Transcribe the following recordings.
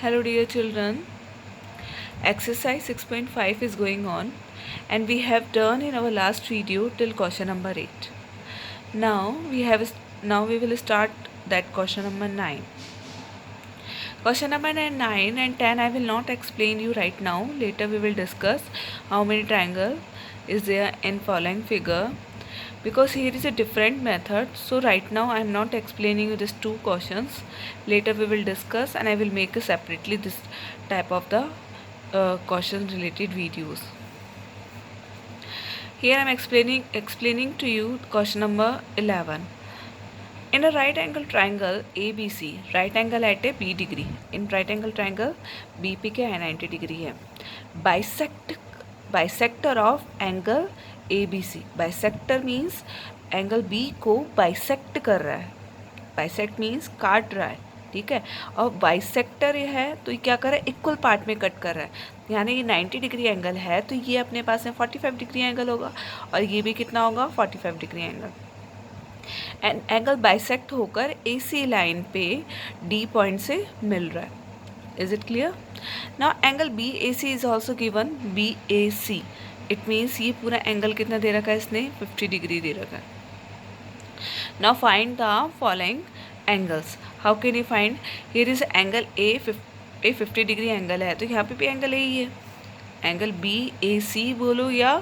Hello dear children, exercise 6.5 is going on and we have done in our last video till question number 8. Now we will start that question number 9. Question number 9 and 10 I will not explain you right now. Later we will discuss how many triangle is there in following figure, because here is a different method. So right now I am not explaining you these two questions. Later we will discuss and I will make a separately this type of the question related videos. Here I am explaining to you question number 11. In a right angle triangle ABC, right angle at a B degree. In right angle triangle B पे क्या है 90 degree है. Bisector of angle ABC. Bisector means angle B को bisect कर रहा है. Bisect means काट रहा है, ठीक है. और बाइसेक्टर ये है तो ये क्या कर रहा है, इक्वल पार्ट में कट कर रहा है. यानी ये 90 डिग्री एंगल है तो ये अपने पास में 45 डिग्री एंगल होगा और ये भी कितना होगा 45 degree angle. And angle bisect होकर AC लाइन पे D पॉइंट से मिल रहा है. Is it clear? Now angle BAC is also given BAC. It means ये पूरा एंगल कितना दे रखा है इसने 50 डिग्री दे रखा है. Now find the following angles. How can you find? Here is angle A 50 degree angle है तो यहाँ पे भी एंगल A ही है. एंगल BAC बोलो या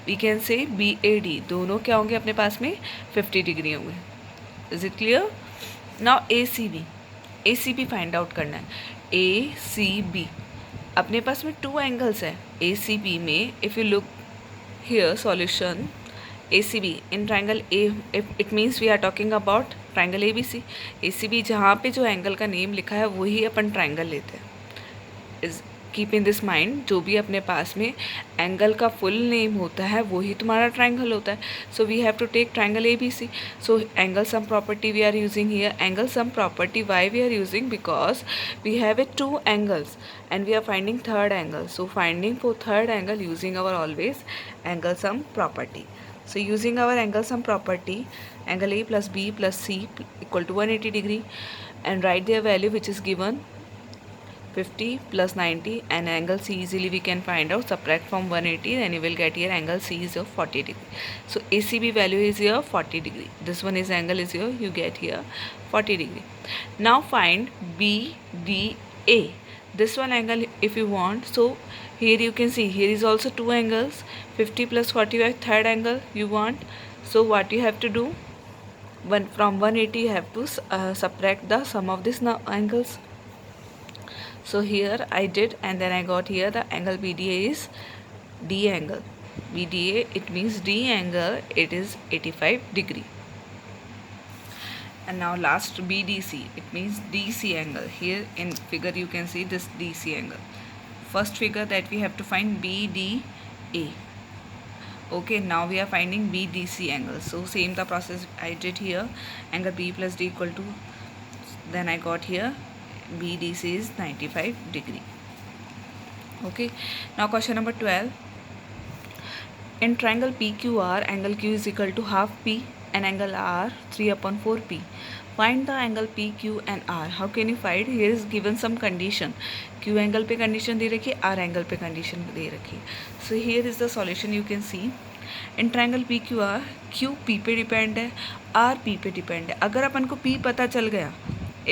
वी कैन से BAD, दोनों क्या होंगे अपने पास में 50 डिग्री होंगे. Is it clear? Now ACB find out करना है. ACB अपने पास में टू एंगल्स है. ACB में if you look here solution ACB in triangle A, it means we are talking about triangle ABC. ACB जहाँ पे जो एंगल का नेम लिखा है वही अपन ट्राइंगल लेते हैं. Is keep in this mind, जो भी अपने पास में एंगल का फुल नेम होता है वही तुम्हारा ट्राइंगल होता है. So we have to take triangle ABC. So angle sum property we are using here. Angle sum property why we are using? Because we have a two angles and we are finding third angle. So finding for third angle using our always angle sum property. So using our angle sum property, angle A plus B plus C equal to 180 degree, and write their value which is given 50 plus 90, and angle C easily we can find out. Subtract from 180, then you will get here angle C is of 40 degree. So ACB value is here 40 degree. This one is angle is here, you get here 40 degree. Now find BDA. This one angle if you want. So here you can see here is also two angles, 50 plus 45 third angle you want. So what you have to do, from 180 you have to subtract the sum of these angles. So here I did, and then I got here the angle BDA is D angle. BDA it means D angle, it is 85 degree. And now last BDC, it means DC angle. Here in figure you can see this DC angle. First figure that we have to find BDA. Okay, now we are finding BDC angle. So same the process I did here. Angle B plus D equal to, then I got here BDC is 95 degree. Okay, now question number 12. In triangle PQR, angle Q is equal to half P and angle R 3/4P. Find the angle PQ and R. How can you find? Here is given some condition. Q angle पे condition दे रखी है, R angle पे condition दे रखी है. So here is the solution you can see. In triangle PQR, Q P पे depend है, R P पे depend है. अगर अपन को P पता चल गया,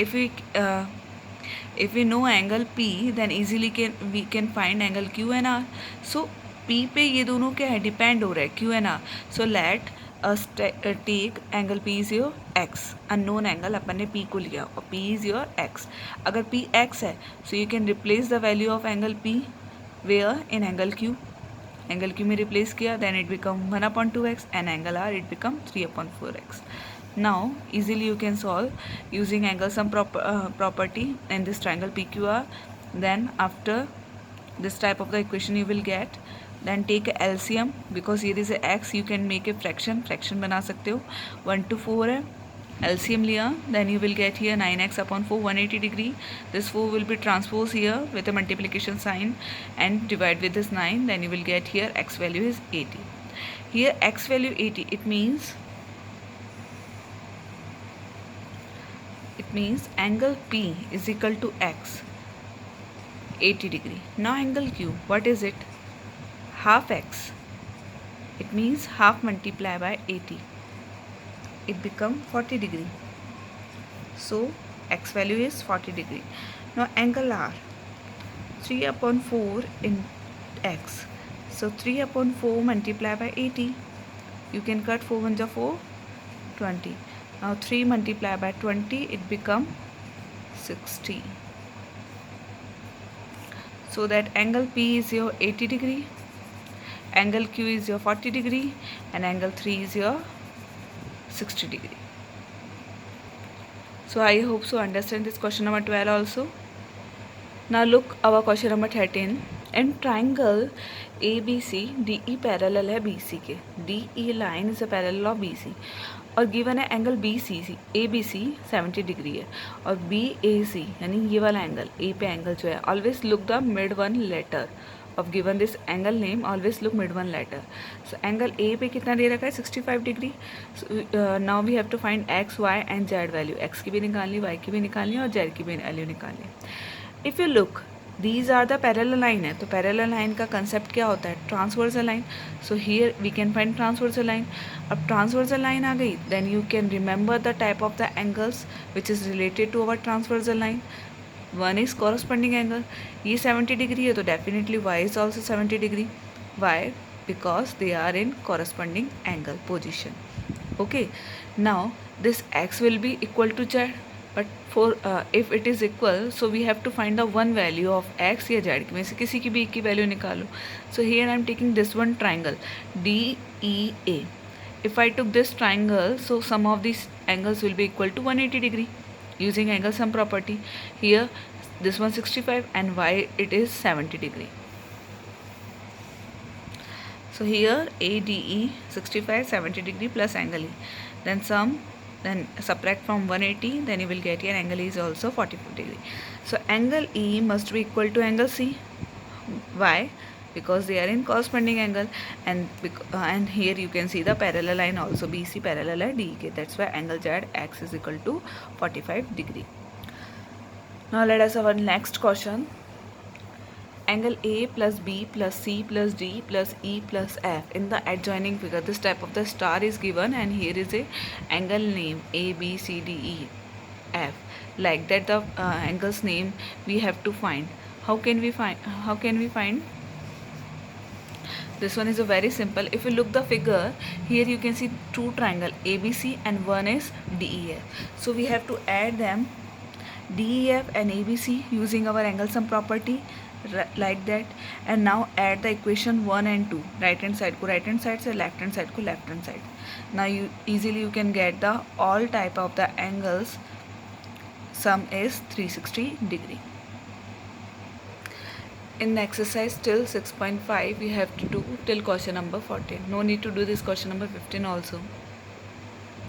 if we know angle P, then easily we can find angle Q and R. So P पे ये दोनों क्या है, डिपेंड हो रहा है Q and R. So let take angle P is your X. Unknown angle अपन ने P को लिया और P इज़ योर X. अगर P X है so you can replace the value of angle P where in angle Q. Angle Q में replace किया, then it become 1/2x, and angle R it become 3/4x. Now easily you can solve using angle sum property in this triangle PQR. Then after this type of the equation you will get, then take a LCM, because here is a x, you can make a fraction बना सकते हो. 1 to 4 है, LCM लिया, then you will get here 9x/4 180 degree. This 4 will be transposed here with a multiplication sign and divide with this 9, then you will get here x value is 80. Here x value 80, it means angle P is equal to x. 80 degree. Now angle Q, what is it? Half x. It means half multiply by 80. It become 40 degree. So x value is 40 degree. Now angle R, 3 upon 4 in x. So 3 upon 4 multiply by 80. You can cut 4 1 ja 4, 20. Now 3 multiply by 20, it become 60. So that angle P is your 80 degree, angle Q is your 40 degree, and angle 3 is your 60 degree. So I hope so understand this question number 12 also. Now look our question number 13. In triangle ABC, DE parallel है BC के. DE line is a parallel of BC. और given है angle BCC ABC 70 degree है और BAC यानी ये वाला angle A पे एंगल जो है, always look the mid one letter of given this angle name, always look mid one letter. So angle A पे कितना दे रखा है 65 degree. So now we have to find x, y and z value. x की भी निकालनी, y की भी निकालनी और z की भी वैल्यू निकालनी. If you look, these are the parallel line है, तो parallel line का concept क्या होता है? Transversal line. So here we can find transversal line. अब transversal line आ गई, then you can remember the type of the angles which is related to our transversal line. One is corresponding angle. ये 70 degree है तो definitely y is also 70 degree. Why? Because they are in corresponding angle position. Okay. Now this x will be equal to z. But for if it is equal, so we have to find the one value of x या z में से किसी की भी एक की value निकालो. So here I am taking this one triangle DEA. If I took this triangle, so sum of these angles will be equal to 180 degree using angle sum property. Here this one 65 and y it is 70 degree. So here ADE 65 70 degree plus angle E. Then sum, then subtract from 180, then you will get your angle E is also 44 degree. So angle E must be equal to angle C. Why? Because they are in corresponding angle, and here you can see the parallel line also, BC parallel है DE. That's why angle Z x is equal to 45 degree. Now let us have our next question. Angle A plus B plus C plus D plus E plus F in the adjoining figure. This type of the star is given and here is a angle name A, B, C, D, E, F. Like that the angles name we have to find. How can we find? This one is a very simple. If you look the figure, here you can see two triangle ABC and one is DEF. So we have to add them DEF and ABC using our angle sum property. Like that, and now add the equation 1 and 2. Right hand side को right hand side से, left hand side को left hand side. Now you easily you can get the all type of the angles. Sum is 360 degree. In exercise till 6.5 we have to do till question number 14. No need to do this question number 15 also.